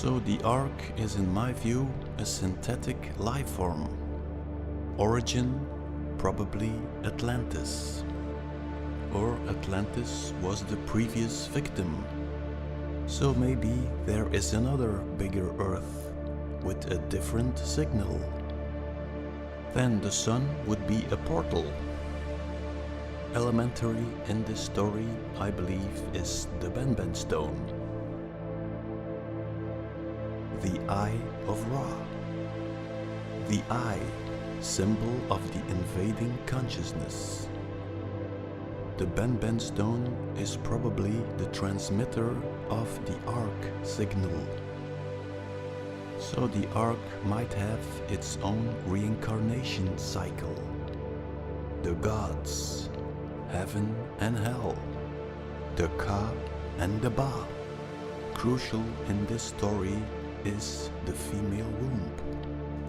So the Ark is in my view a synthetic life form. Origin probably Atlantis. Or Atlantis was the previous victim. So maybe there is another bigger Earth with a different signal. Then the sun would be a portal. Elementary in this story, I believe, is the Benben stone. The Eye of Ra. The eye, symbol of the invading consciousness. The Benben stone is probably the transmitter of the Ark signal. So the Ark might have its own reincarnation cycle. The gods, heaven and hell, the Ka and the Ba. Crucial in this story is the female womb.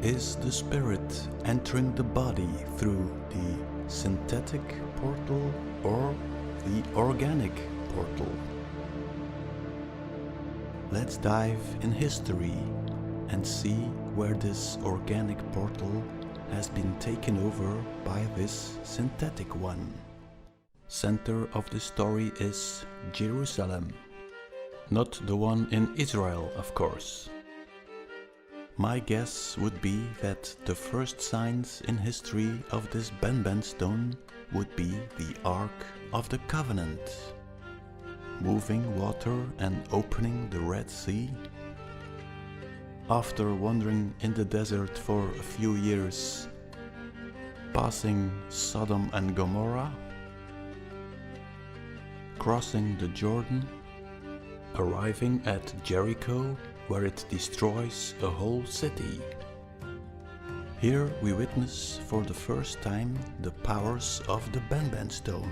Is the spirit entering the body through the synthetic portal or the organic portal? Let's dive in history and see where this organic portal has been taken over by this synthetic one. Center of the story is Jerusalem, not the one in Israel, of course. My guess would be that the first signs in history of this Benben stone would be the Ark of the Covenant, moving water and opening the Red Sea. After wandering in the desert for a few years, passing Sodom and Gomorrah, crossing the Jordan, arriving at Jericho, where it destroys a whole city. Here we witness for the first time the powers of the Benben stone.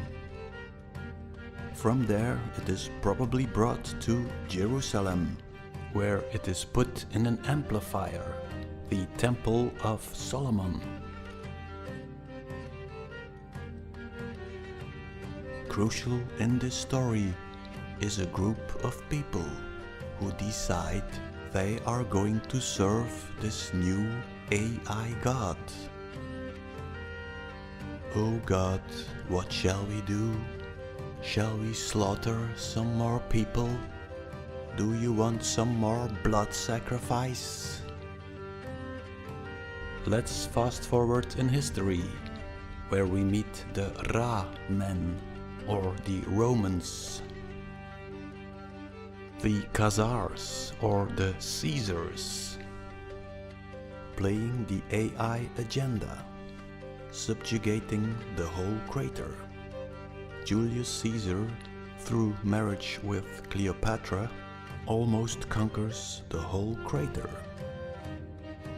From there it is probably brought to Jerusalem, where it is put in an amplifier, the Temple of Solomon. Crucial in this story is a group of people who decide they are going to serve this new AI God. Oh God, what shall we do? Shall we slaughter some more people? Do you want some more blood sacrifice? Let's fast forward in history, where we meet the Ra men, or the Romans, the Khazars or the Caesars, playing the AI agenda, subjugating the whole crater. Julius Caesar, through marriage with Cleopatra, almost conquers the whole crater.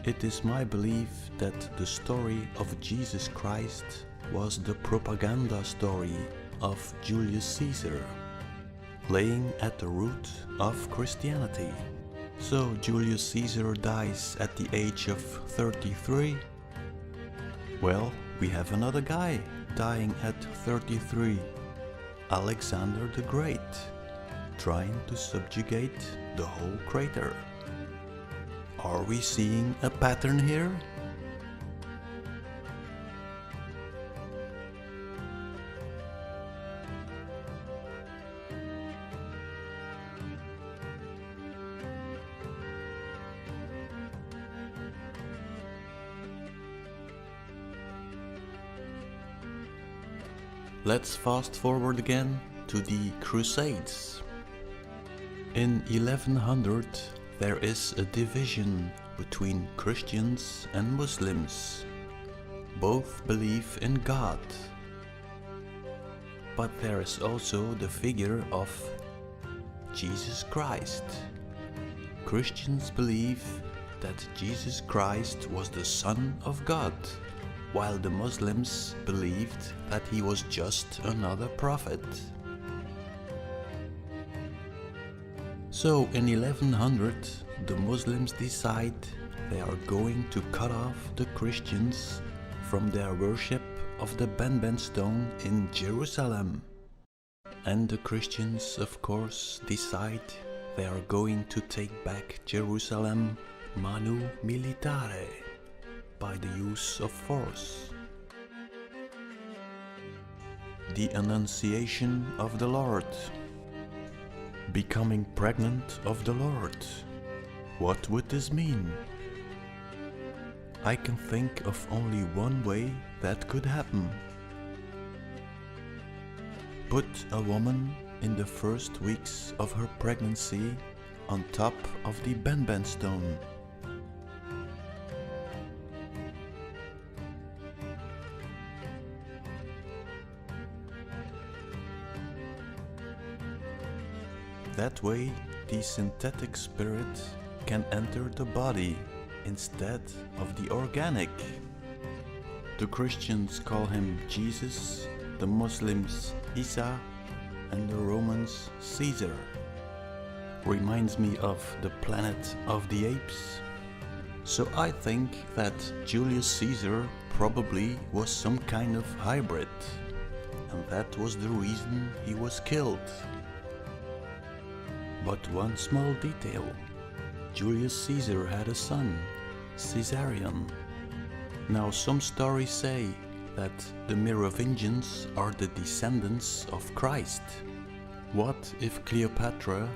It is my belief that the story of Jesus Christ was the propaganda story of Julius Caesar, laying at the root of Christianity. So Julius Caesar dies at the age of 33. Well, we have another guy dying at 33, Alexander the Great, trying to subjugate the whole crater. Are we seeing a pattern here? Let's fast forward again to the Crusades. In 1100 there is a division between Christians and Muslims. Both believe in God. But there is also the figure of Jesus Christ. Christians believe that Jesus Christ was the Son of God, while the Muslims believed that he was just another prophet. So in 1100 the Muslims decide they are going to cut off the Christians from their worship of the Benben stone in Jerusalem. And the Christians, of course, decide they are going to take back Jerusalem manu militare, by the use of force. The Annunciation of the Lord. Becoming pregnant of the Lord. What would this mean? I can think of only one way that could happen. Put a woman in the first weeks of her pregnancy on top of the Benben stone. That way, the synthetic spirit can enter the body instead of the organic. The Christians call him Jesus, the Muslims Isa, and the Romans Caesar. Reminds me of the Planet of the Apes. So I think that Julius Caesar probably was some kind of hybrid, and that was the reason he was killed. But one small detail. Julius Caesar had a son, Caesarion. Now some stories say that the Merovingians are the descendants of Christ. What if Cleopatra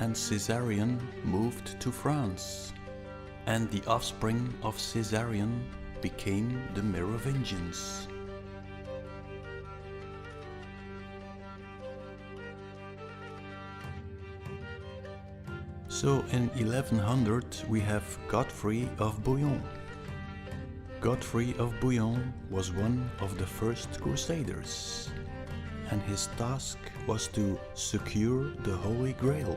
and Caesarion moved to France, and the offspring of Caesarion became the Merovingians? So in 1100 we have Godfrey of Bouillon. Godfrey of Bouillon was one of the first crusaders, and his task was to secure the Holy Grail.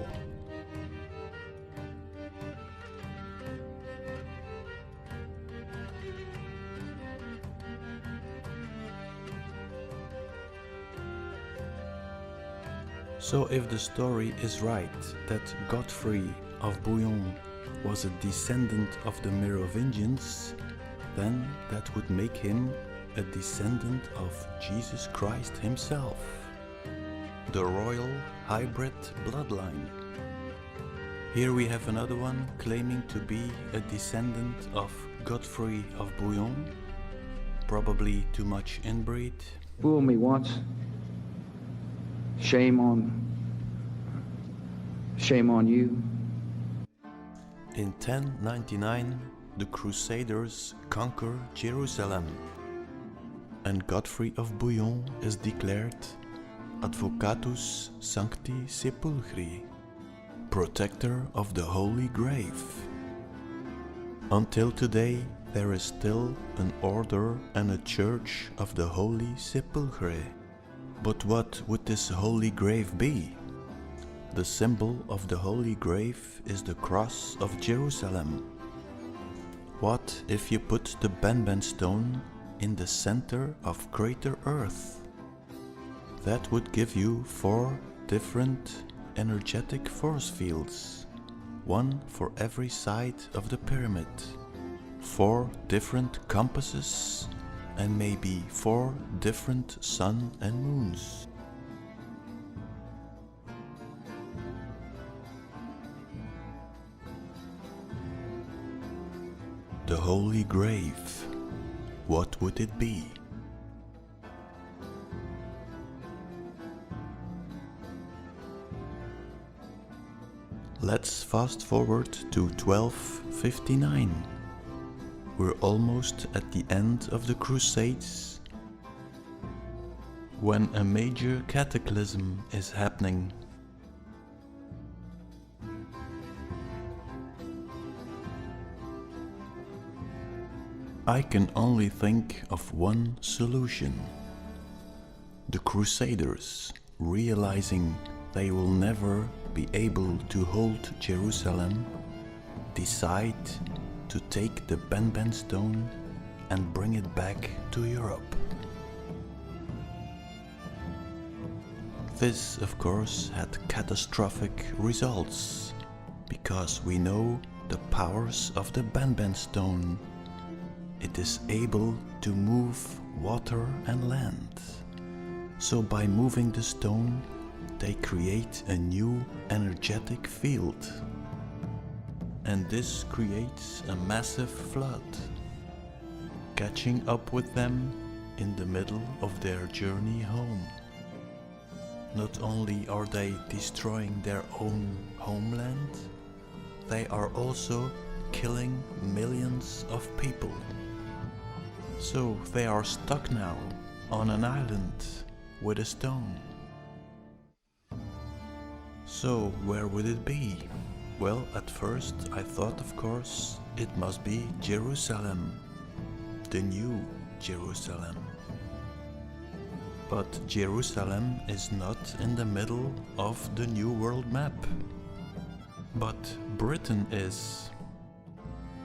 So if the story is right that Godfrey of Bouillon was a descendant of the Merovingians, then that would make him a descendant of Jesus Christ himself, the royal hybrid bloodline. Here we have another one claiming to be a descendant of Godfrey of Bouillon, probably too much inbreed. Fool me once. Shame on you. In 1099, the Crusaders conquer Jerusalem, and Godfrey of Bouillon is declared Advocatus Sancti Sepulchri, protector of the Holy Grave. Until today, there is still an order and a church of the Holy Sepulchre. But what would this Holy Grave be? The symbol of the Holy Grave is the cross of Jerusalem. What if you put the Benben stone in the center of Crater Earth? That would give you 4 different energetic force fields, one for every side of the pyramid, 4 different compasses, and maybe 4 different sun and moons. The Holy Grave, what would it be? Let's fast forward to 1259. We're almost at the end of the Crusades, when a major cataclysm is happening. I can only think of one solution. The Crusaders, realizing they will never be able to hold Jerusalem, decide to take the Benben stone and bring it back to Europe. This, of course, had catastrophic results, because we know the powers of the Benben stone. It is able to move water and land. So by moving the stone, they create a new energetic field. And this creates a massive flood, catching up with them in the middle of their journey home. Not only are they destroying their own homeland, they are also killing millions of people. So they are stuck now on an island with a stone. So where would it be? Well, at first I thought, of course, it must be Jerusalem, the new Jerusalem. But Jerusalem is not in the middle of the New World map. But Britain is.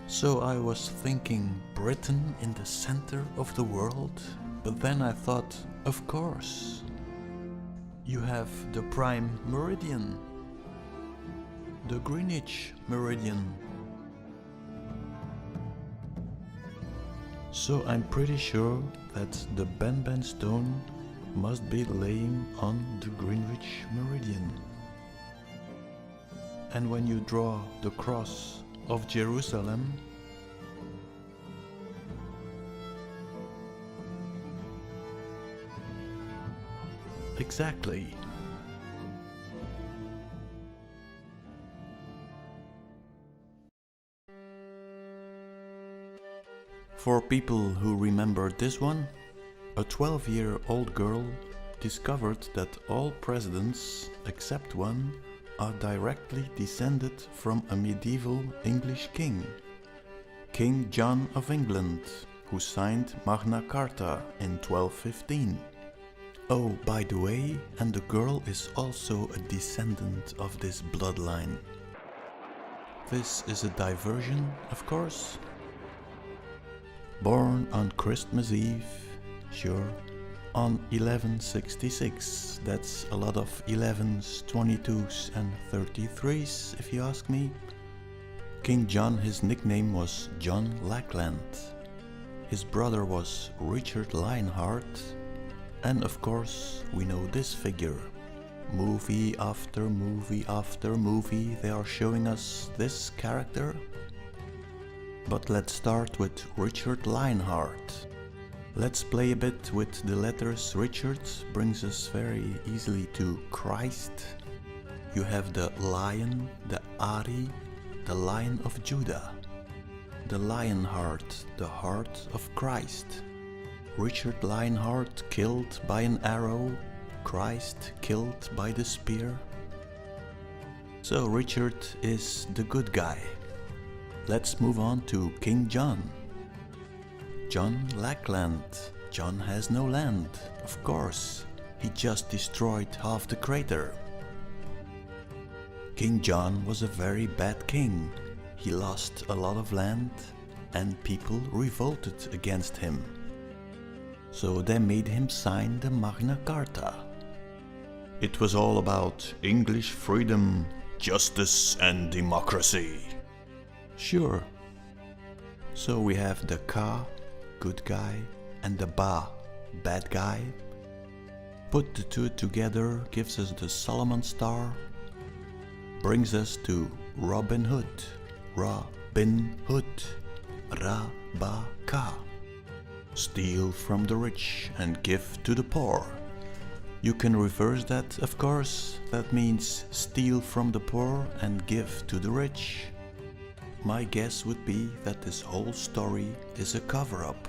So I was thinking Britain in the center of the world, but then I thought, of course, you have the prime meridian, the Greenwich meridian. So I'm pretty sure that the Benben stone must be laying on the Greenwich meridian. And when you draw the cross of Jerusalem, exactly. For people who remember this one, a 12-year-old girl discovered that all presidents, except one, are directly descended from a medieval English king, King John of England, who signed Magna Carta in 1215. Oh, by the way, and the girl is also a descendant of this bloodline. This is a diversion, of course. Born on Christmas Eve, sure, on 1166. That's a lot of 11s, 22s and 33s, if you ask me. King John, his nickname was John Lackland. His brother was Richard Lionheart. And of course, we know this figure. Movie after movie after movie, they are showing us this character. But let's start with Richard Lionheart. Let's play a bit with the letters. Richard brings us very easily to Christ. You have the lion, the Ari, the Lion of Judah. The Lionheart, the heart of Christ. Richard Lionheart killed by an arrow, Christ killed by the spear. So Richard is the good guy. Let's move on to King John. John Lackland. John has no land, of course. He just destroyed half the crater. King John was a very bad king. He lost a lot of land and people revolted against him. So they made him sign the Magna Carta. It was all about English freedom, justice and democracy. Sure. So we have the Ka, good guy, and the Ba, bad guy. Put the two together gives us the Solomon Star. Brings us to Robin Hood. Robin Hood. Ra-ba-ka. Steal from the rich and give to the poor. You can reverse that, of course. That means steal from the poor and give to the rich. My guess would be that this whole story is a cover-up,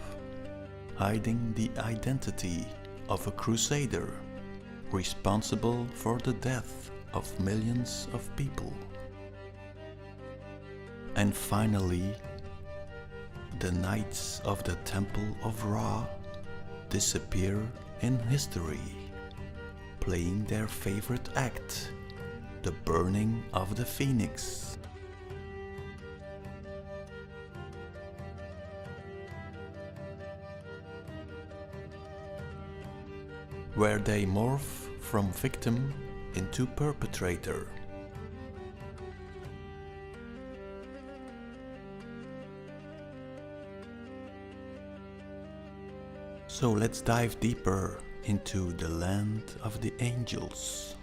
hiding the identity of a crusader, responsible for the death of millions of people. And finally, the Knights of the Temple of Ra disappear in history, playing their favorite act, the burning of the phoenix. Where they morph from victim into perpetrator. So let's dive deeper into the land of the angels.